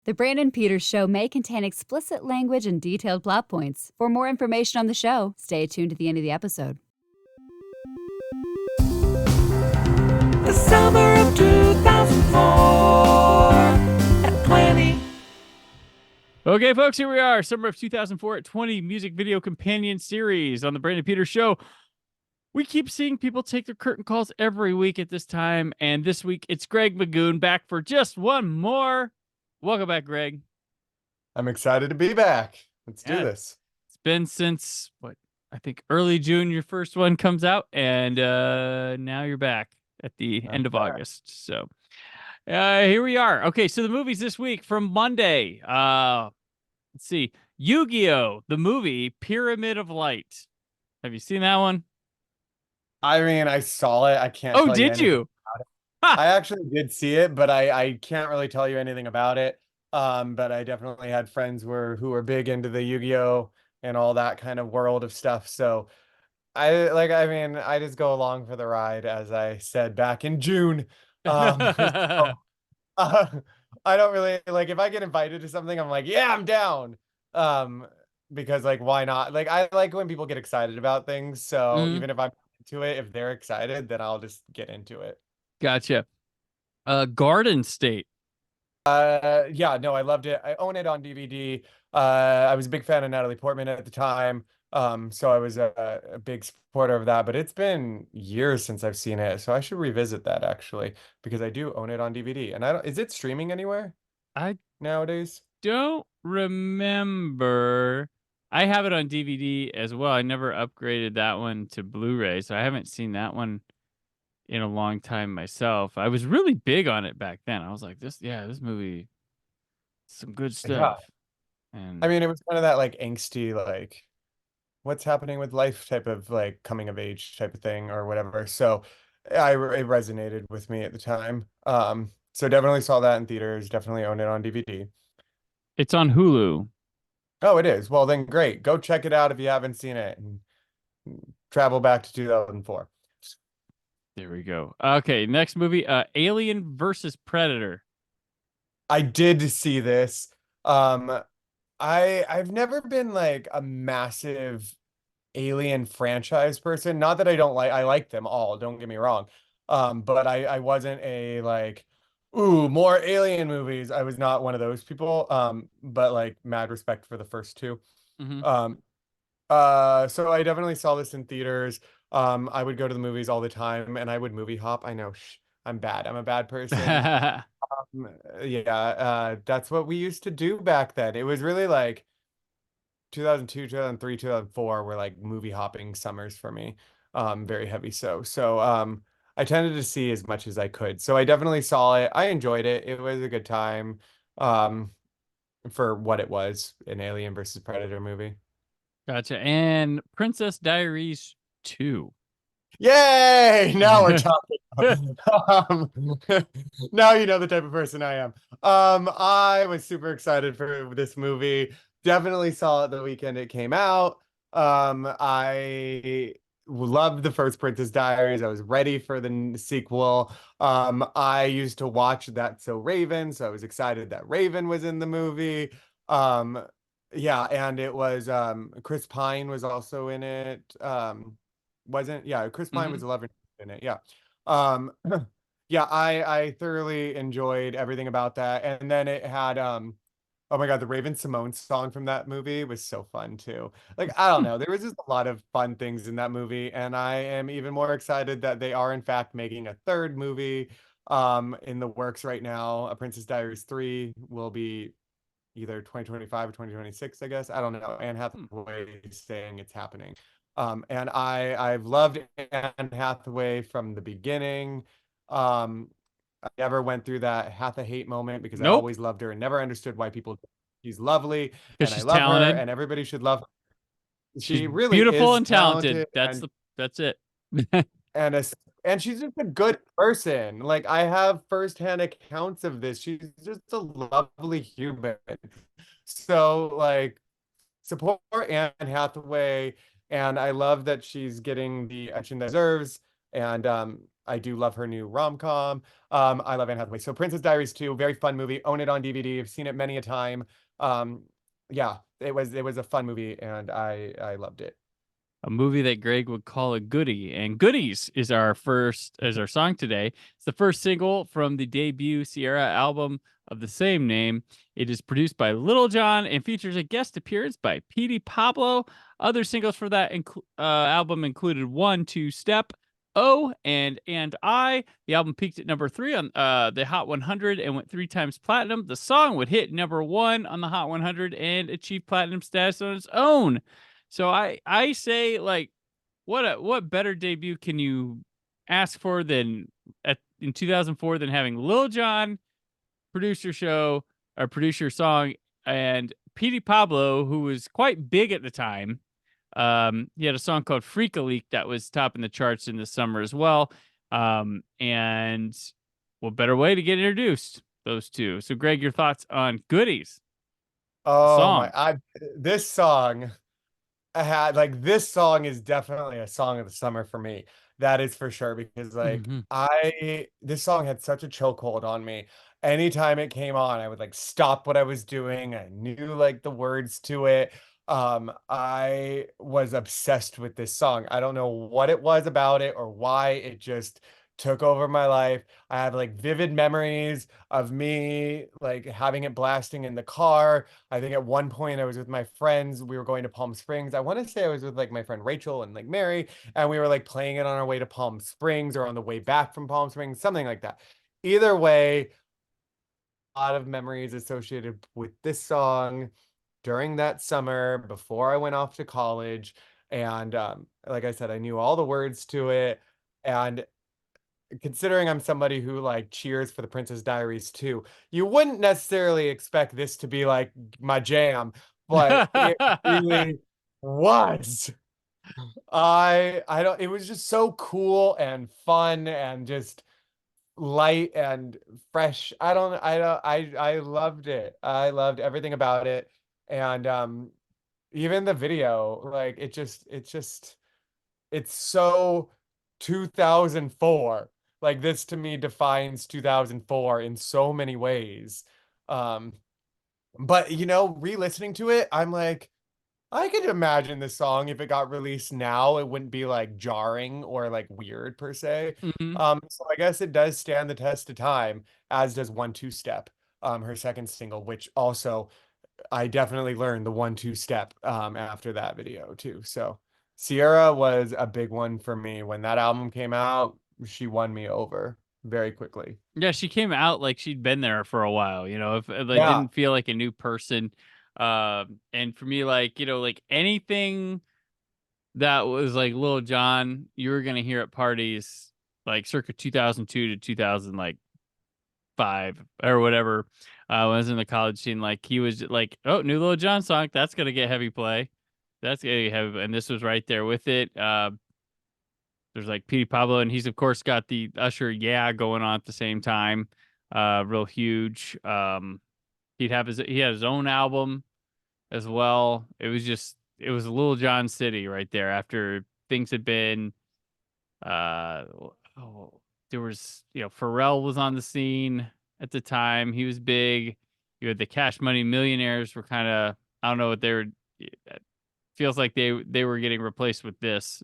The Brandon Peters Show may contain explicit language and detailed plot points. For more information on the show, stay tuned to the end of the episode. The summer of 2004 at 20. Okay, folks, here we are. Summer of 2004 at 20 music video companion series on the Brandon Peters Show. We keep seeing people take their curtain calls every week at this time, and this week it's Greg McGoon back for just one more. Welcome back, Greg. I'm excited to be back. Let's do this. It's been since, I think early June your first one comes out, and now you're back at the end of August. So here we are. Okay, so the movies this week from Monday. Let's see. Yu-Gi-Oh! The movie Pyramid of Light. Have you seen that one? I mean, I saw it. I can't tell did you? I actually did see it, but I can't really tell you anything about it. But I definitely had friends who were big into the Yu-Gi-Oh! And all that kind of world of stuff. So I just go along for the ride, as I said back in June. I don't really if I get invited to something, I'm like, yeah, I'm down. Because why not? I like when people get excited about things. So even if I'm into it, if they're excited, then I'll just get into it. Gotcha. Garden State. Yeah, no, I loved it. I own it on DVD. I was a big fan of Natalie Portman at the time. So I was a big supporter of that, but it's been years since I've seen it. So I should revisit that actually, because I do own it on DVD. And is it streaming anywhere? Nowadays? Don't remember. I have it on DVD as well. I never upgraded that one to Blu-ray, so I haven't seen that one in a long time myself. I was really big on it back then. I was like, this movie, some good stuff. Yeah. And I mean, it was kind of that angsty, what's happening with life type of coming of age type of thing or whatever. So it resonated with me at the time. So definitely saw that in theaters, definitely own it on DVD. it's on Hulu. Oh, it is. Well, then great. Go check it out if you haven't seen it and travel back to 2004. There we go. Okay, next movie, Alien versus Predator. I did see this. I've never been a massive Alien franchise person. Not that I like them all, don't get me wrong. But I wasn't ooh, more Alien movies. I was not one of those people. But mad respect for the first two. Mm-hmm. So I definitely saw this in theaters. I would go to the movies all the time and I would movie hop. I know, I'm bad. I'm a bad person. Yeah, that's what we used to do back then. It was really 2002, 2003, 2004 were movie hopping summers for me. Very heavy so I tended to see as much as I could. So I definitely saw it. I enjoyed it. It was a good time. For what it was, an Alien versus Predator movie. Gotcha. And Princess Diaries 2. Yay! Now we're talking. Now you know the type of person I am. I was super excited for this movie. Definitely saw it the weekend it came out. I loved the first Princess Diaries. I was ready for the sequel. I used to watch That's So Raven, so I was excited that Raven was in the movie. Yeah, and it was Chris Pine was also in it. Chris Pine was 11 in it. Yeah. Yeah, I thoroughly enjoyed everything about that. And then it had oh my God, the Raven Simone song from that movie was so fun too. I don't know, there was just a lot of fun things in that movie, and I am even more excited that they are in fact making a third movie in the works right now. A Princess Diaries 3 will be either 2025 or 2026, I guess. I don't know. Anne Hathaway is saying it's happening. And I've loved Anne Hathaway from the beginning. I never went through that hate moment because I always loved her and never understood why people. She's lovely and I love talented. her and everybody should love her. She She's really beautiful is and talented. That's it. And she's just a good person. I have firsthand accounts of this. She's just a lovely human. So support Anne Hathaway, and I love that she's getting the attention that deserves. And I do love her new rom-com. I love Anne Hathaway. So Princess Diaries 2, very fun movie. Own it on DVD. I've seen it many a time. Yeah, it was a fun movie and I loved it. A movie that Greg would call a goodie. And Goodies is our song today. It's the first single from the debut Ciara album of the same name. It is produced by Lil John and features a guest appearance by Petey Pablo. Other singles for that album included One Two Step, Oh, and I. The album peaked at number 3 on the Hot 100 and went 3 times platinum. The song would hit number 1 on the Hot 100 and achieve platinum status on its own. So I say, like, what better debut can you ask for than in 2004 than having Lil John produce your show or produce your song, and Petey Pablo, who was quite big at the time. He had a song called Freak a Leak that was topping the charts in the summer as well. And what better way to get introduced, those two? So Greg, your thoughts on Goodies? Oh Song. my, this song. This song is definitely a song of the summer for me. That is for sure because Mhm. this song had such a chokehold on me. Anytime it came on, I would like stop what I was doing. I knew like the words to it. I was obsessed with this song. I don't know what it was about it or why it just took over my life. I have like vivid memories of me like having it blasting in the car. I think at one point I was with my friends. We were going to Palm Springs. I want to say I was with like my friend Rachel and like Mary, and we were like playing it on our way to Palm Springs or on the way back from Palm Springs, something like that. Either way, a lot of memories associated with this song during that summer before I went off to college. And like I said, I knew all the words to it. And considering I'm somebody who like cheers for the Princess Diaries too, you wouldn't necessarily expect this to be like my jam, but it really was. I don't, it was just so cool and fun and just light and fresh. I loved it. I loved everything about it. And even the video, like it's so 2004. Like this to me defines 2004 in so many ways. Um, but re-listening to it, I'm like, I could imagine this song if it got released now, it wouldn't be like jarring or like weird per se. Mhm. So I guess it does stand the test of time, as does One Two Step, her second single, which also I definitely learned the 1 2 step after that video too. So Ciara was a big one for me. When that album came out, she won me over very quickly. Yeah, she came out like she'd been there for a while, if it like, Yeah. didn't feel like a new person. And for me, like, like anything that was like Lil John, you were gonna hear at parties like circa 2002 to 2000, like 5 or whatever. When I was in the college scene, like he was like, oh, new Lil John song, that's gonna get heavy play. That's gonna get heavy, and this was right there with it. There's like Petey Pablo, and he's of course got the Usher "Yeah" going on at the same time. Real huge. He had his own album as well. It was a Little John City right there after things had been. Uh, oh, there was Pharrell was on the scene at the time. He was big. You had the Cash Money Millionaires were kind of, I don't know what they were. It feels like they were getting replaced with this.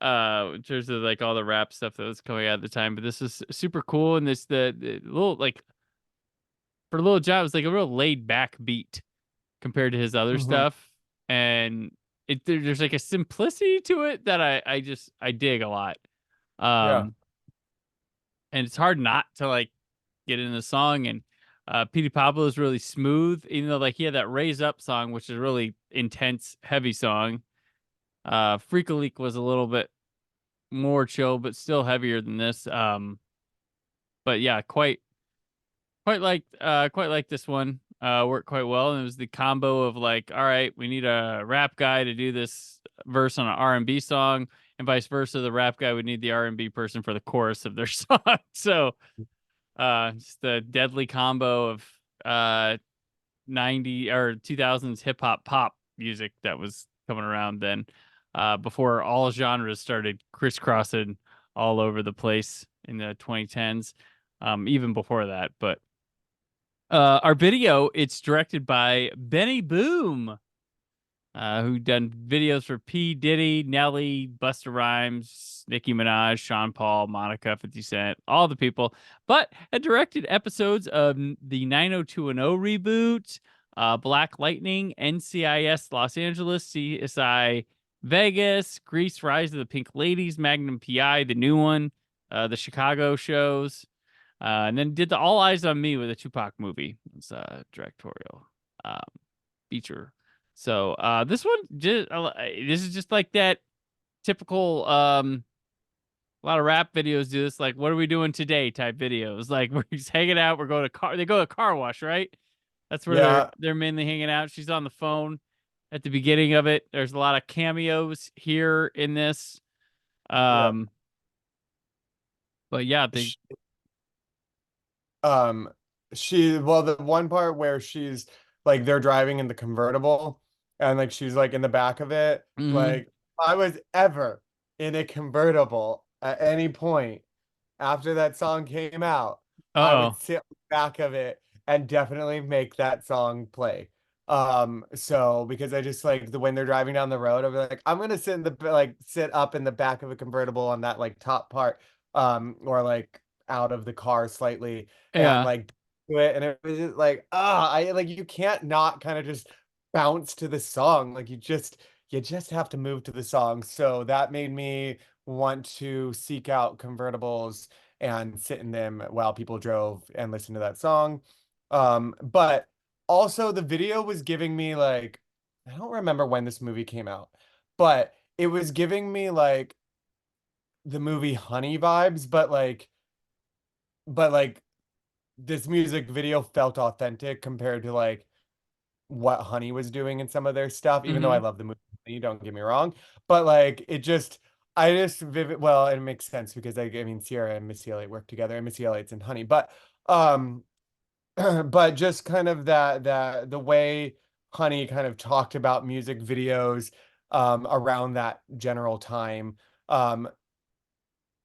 In terms of like all the rap stuff that was coming out at the time, but this is super cool, and the little like for Lil Jon, it was like a real laid back beat compared to his other Hmm. stuff, and there's like a simplicity to it that I dig a lot. Yeah. Um, and it's hard not to like get in the song. And Petey Pablo is really smooth, even though like he had that Raise Up song, which is a really intense, heavy song. Freak a Leak was a little bit more chill, but still heavier than this. But yeah, quite like this one. Worked quite well, and it was the combo of like, all right, we need a rap guy to do this verse on an R&B song, and vice versa. The rap guy would need the R&B person for the chorus of their song. So, just a deadly combo of 90 or 2000s hip hop pop music that was coming around then. Before all genres started crisscrossing all over the place in the 2010s, even before that. But our video, it's directed by Benny Boom, who done videos for P. Diddy, Nelly, Busta Rhymes, Nicki Minaj, Sean Paul, Monica, 50 Cent, all the people, but had directed episodes of the 90210 reboot, Black Lightning, NCIS Los Angeles, CSI Vegas, Grease, Rise of the Pink Ladies, Magnum PI, the new one, the Chicago shows, and then did the All Eyes on Me with a Tupac movie. It's a directorial feature. So this one just this is just like that typical a lot of rap videos do this, like, what are we doing today type videos. Like, we're just hanging out, we're going to car, they go to car wash, right? That's where Yeah. they're mainly hanging out. She's on the phone at the beginning of it. There's a lot of cameos here in this. Yeah. But yeah, they Sh- well, the one part where she's like they're driving in the convertible and like she's like in the back of it. mhm. Like, if I was ever in a convertible at any point after that song came out, I would Uh-oh. sit on the back of it and definitely make that song play. So because I just like when they're driving down the road, I'll be like, I'm gonna sit in the like sit up in the back of a convertible on that like top part, or like out of the car slightly and Yeah. like do it. And it was just like, I like you can't not kind of just bounce to the song. Like you just have to move to the song. So that made me want to seek out convertibles and sit in them while people drove and listen to that song. But also the video was giving me like, I don't remember when this movie came out, but it was giving me like the movie Honey vibes, but like this music video felt authentic compared to like what Honey was doing in some of their stuff, even though I Mhm. love the movie, Honey, don't get me wrong. But like it just I just vivid well, it makes sense because I mean Ciara and Missy Elliott work together and Missy Elliott's in Honey. But but just kind of that the way Honey kind of talked about music videos around that general time. Um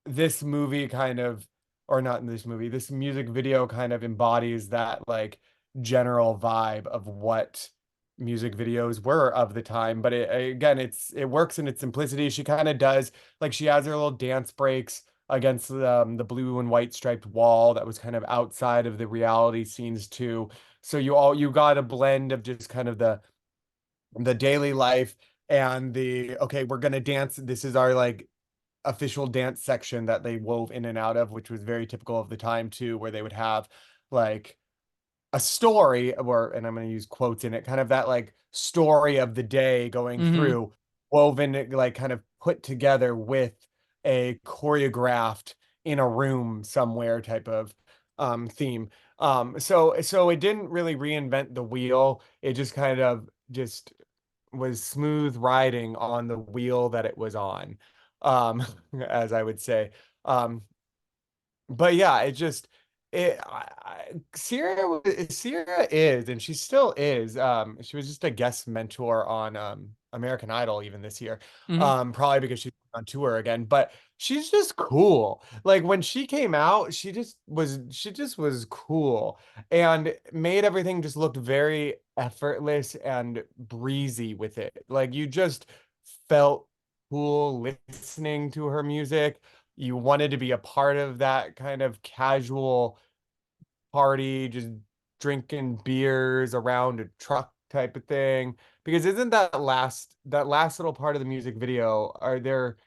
this movie kind of, or not in this movie, this music video kind of embodies that like general vibe of what music videos were of the time. But again, it works in its simplicity. She kind of does like she has her little dance breaks against the blue and white striped wall that was kind of outside of the reality scenes too. So you got a blend of just kind of the daily life and the okay, we're gonna dance. This is our like official dance section that they wove in and out of, which was very typical of the time too, where they would have like a story or, and I'm going to use quotes in it, kind of that like story of the day going Mhm. through, woven like kind of put together with a choreographed in a room somewhere type of theme. So it didn't really reinvent the wheel. It just kind of just was smooth riding on the wheel that it was on, um, as I would say. Um, but yeah, it just Ciara is, and she still is. She was just a guest mentor on American Idol even this year. Mhm. Probably because she's on tour again, but she's just cool. Like when she came out, she just was cool and made everything just look very effortless and breezy with it. Like you just felt cool listening to her music. You wanted to be a part of that kind of casual party, just drinking beers around a truck type of thing. Because isn't that last little part of the music video, are they're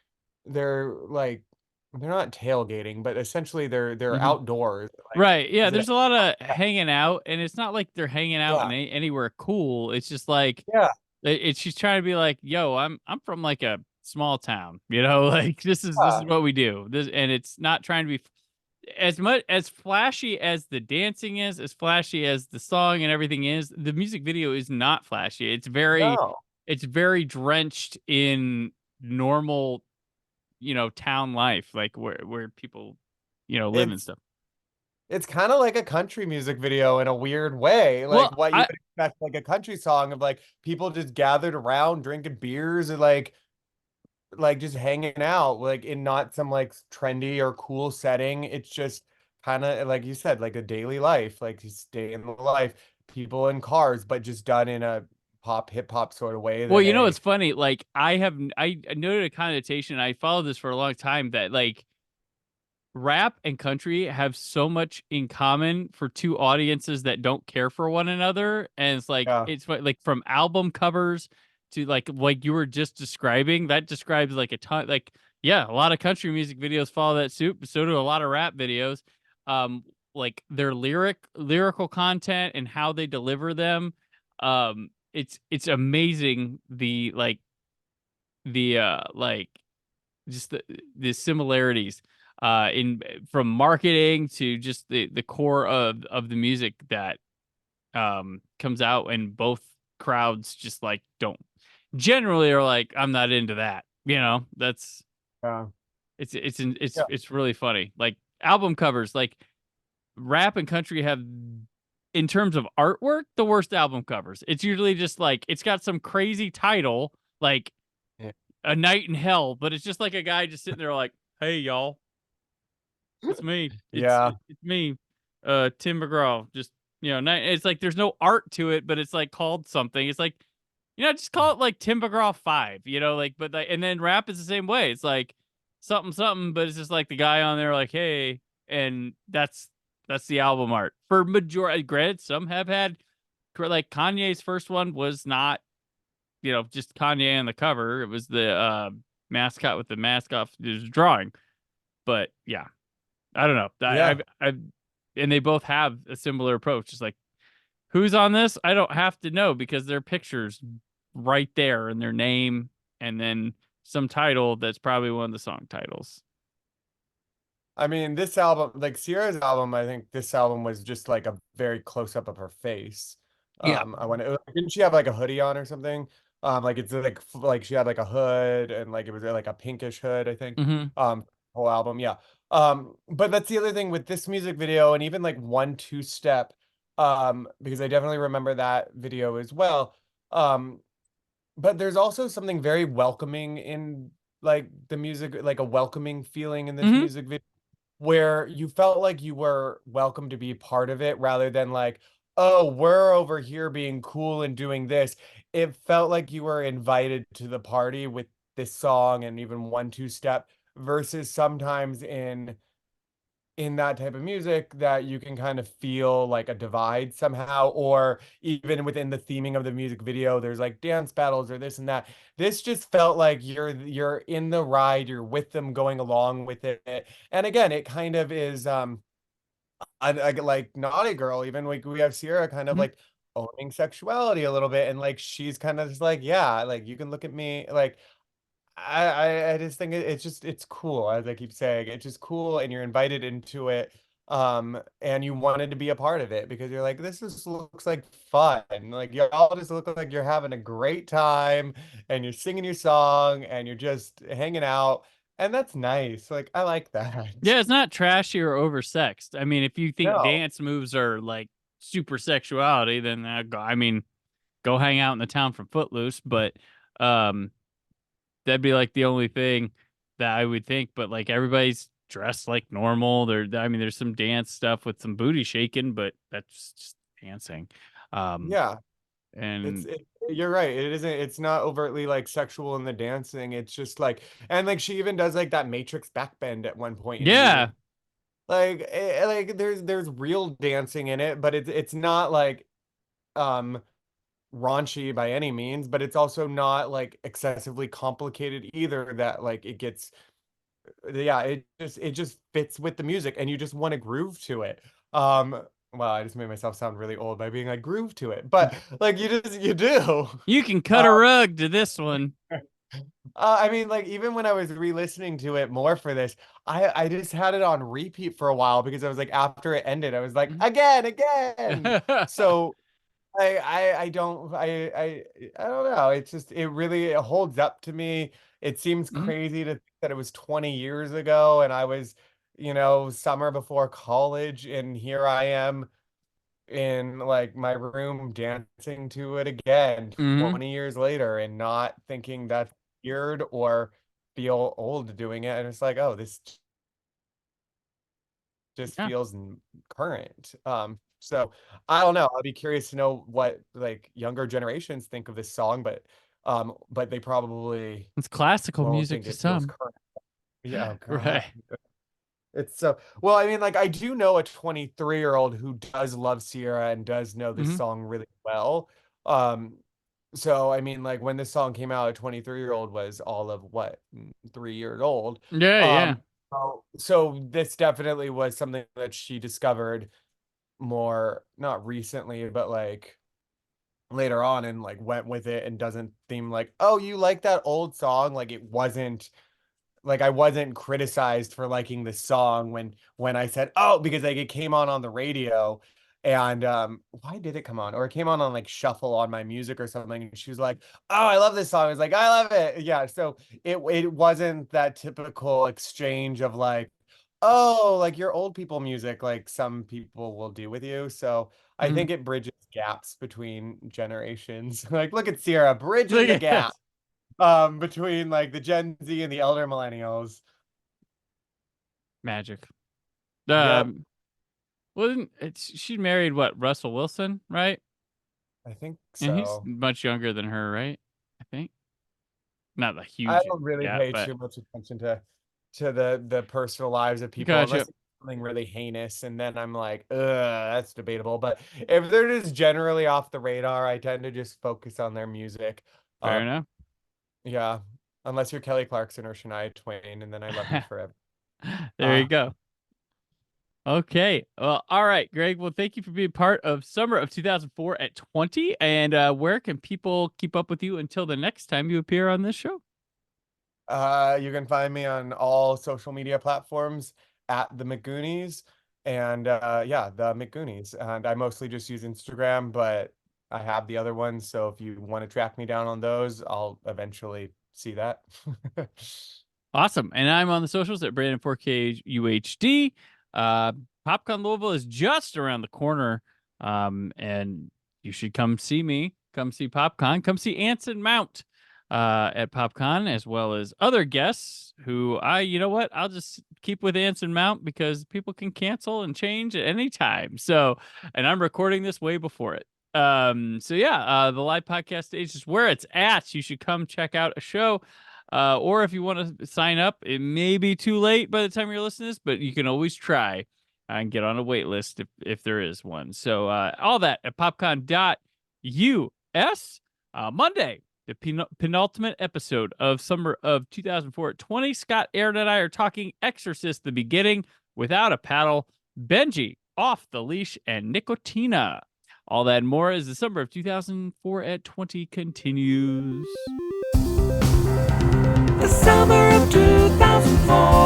like they're not tailgating, but essentially they're Mhm. outdoors. Like, Right. Yeah, is it there's a lot of hanging out, and it's not like they're hanging out yeah, in anywhere cool. It's just like yeah, she's trying to be like, "Yo, I'm from like a small town, you know, like this is yeah. what we do." This, and it's not trying to be as much as flashy as the dancing is, as flashy as the song and everything is. The music video is not flashy. No. It's very drenched in normal, town life, like where people, live and It's stuff. it's kind of like a country music video in a weird way, like Well, what you I would expect, like a country song of like people just gathered around drinking beers and like like just hanging out, like in not some like trendy or cool setting. It's just kind of like you said, like a daily life, like just day in the life, people in cars, but just done in a pop hip hop sort of way Well, that it's funny. Like I noted a connotation. I followed this for a long time that like rap and country have so much in common for two audiences that don't care for one another, and it's like yeah, like from album covers to like you were just describing. That describes like a ton. Like yeah, a lot of country music videos follow that suit, but so do a lot of rap videos. Um, like their lyrical content and how they deliver them. It's amazing like just the similarities in from marketing to just the core of the music that comes out, and both crowds just like don't generally are like, I'm not into that, that's yeah, yeah. it's really funny. Like album covers, like rap and country have, in terms of artwork, the worst album covers. It's usually just like it's got some crazy title like Yeah. A Night in Hell, but it's just like a guy just sitting there like, "Hey y'all, it's me. Yeah. It's me, Tim McGraw." Just it's like there's no art to it, but it's like called something. It's like, just call it like Tim McGraw 5, like, but like, and then rap is the same way. It's like something something, but it's just like the guy on there like, "Hey," and that's the album art for majority. Granted, some have had like Kanye's first one was not, just Kanye on the cover. It was the mascot with the mask off his drawing. But yeah, I don't know. Yeah. And they both have a similar approach. It's like, who's on this? I don't have to know because their pictures right there and their name, and then some title that's probably one of the song titles. I mean, this album, like Ciara's album, I think this album was just like a very close up of her face. Yeah. I want to, didn't she have like a hoodie on or something? Like it's like she had like a hood and like it was like a pinkish hood, I think. Mm-hmm. Whole album, yeah. But that's the other thing with this music video and even like 1-2 Step, because I definitely remember that video as well. But there's also something very welcoming in like the music, like a welcoming feeling in this Mm-hmm. music video where you felt like you were welcome to be part of it rather than like, oh, we're over here being cool and doing this. It felt like you were invited to the party with this song and even 1-2 Step versus sometimes in that type of music that you can kind of feel like a divide somehow, or even within the theming of the music video, there's like dance battles or this and that. This just felt like you're in the ride, you're with them going along with it. And again, it kind of is I like Naughty Girl, even like we have Ciara kind of Mm-hmm. like owning sexuality a little bit, and like she's kind of just like, yeah, like you can look at me like I just think it's cool, as I keep saying. It's just cool and you're invited into it. And you wanted to be a part of it because you're like, this just looks like fun. Like y'all just look like you're having a great time and you're singing your song and you're just hanging out. And that's nice. Like I like that. Yeah, it's not trashy or oversexed. I mean, if you think No. dance moves are like super sexuality, then I mean, go hang out in the town from Footloose. But um, that'd be like the only thing that I would think. But like everybody's dressed like normal. I mean, there's some dance stuff with some booty shaking, but that's just dancing. Um, Yeah. and You're right. It's not overtly like sexual in the dancing. It's just like, and like she even does like that Matrix backbend at one point in the yeah, music. Like there's real dancing in it, but it's not like um raunchy by any means, but it's also not like excessively complicated either that like it gets, yeah, it just fits with the music and you just want to groove to it. Well, I just made myself sound really old by being like groove to it, but like you do. you can cut a rug to this one. I mean, like even when I was re-listening to it more for this, I just had it on repeat for a while because I was like after it ended, I was like again. So I don't know. It's just it really it holds up to me. It seems Mhm. crazy to think that it was 20 years ago and I was, summer before college and here I am in like my room dancing to it again Mhm. 20 years later and not thinking that's weird or feel old doing it, and it's like, oh, this just Yeah. feels current. So I don't know. I'll be curious to know what like younger generations think of this song, but they probably It's classical won't music think to it feels some. current. Yeah, oh God. Right. It's so well, I mean, like I do know a 23-year-old who does love Ciara and does know this Hmm. song really well. Um, so I mean, like when this song came out, a 23-year-old was all of what, 3 years old. Yeah, yeah. So this definitely was something that she discovered more, not recently, but like later on and like went with it and doesn't seem like, oh, you like that old song? Like it wasn't like I wasn't criticized for liking this song when I said, "Oh," because like it came on the radio and why did it come on? Or it came on like shuffle on my music or something and she was like, "Oh, I love this song." I was like, "I love it." Yeah, so it wasn't that typical exchange of like, "Oh, like your old people music like some people will do with you." So I Hmm. think it bridges gaps between generations. Like look at Sierra bridging Look the at gap this. between like the Gen Z and the elder millennials. Magic. Yep, Um, wasn't she married what, Russell Wilson, right? I think And he's so. much younger than her, right? I think. Not a I huge don't really gap, pay but too much attention to the personal lives of people unless gotcha. it's something really heinous, and then I'm like, ugh, that's debatable. But if they're just generally off the radar, I tend to just focus on their music. Fair Um, enough. yeah, unless you're Kelly Clarkson or Shania Twain, and then I love you forever. There you Uh, go. Okay. Well, all right, Greg. Well, thank you for being part of summer of 2004 at 20. And where can people keep up with you until the next time you appear on this show? You can find me on all social media platforms at the McGoonies and yeah, the McGoonies. And I mostly just use Instagram, but I have the other ones. So if you want to track me down on those, I'll eventually see that. Awesome. And I'm on the socials at Brandon 4K UHD. Uh, PopCon Louisville is just around the corner. And you should come see me. Come see PopCon. Come see Anson Mount at PopCon, as well as other guests who you know what? I'll just keep with Anson Mount because people can cancel and change at any time. So, and I'm recording this way before it. So yeah, the live podcast stage is where it's at. You should come check out a show. Or if you want to sign up, it may be too late by the time you're listening to this, but you can always try and get on a wait list if there is one. So all that at popcon.us. Monday, the penultimate episode of summer of 2004 at 20. Scott, Aaron, and I are talking Exorcist, the beginning, Without a Paddle, Benji, Off the Leash, and Nicotina. All that and more as the summer of 2004 at 20 continues. The summer of 2004.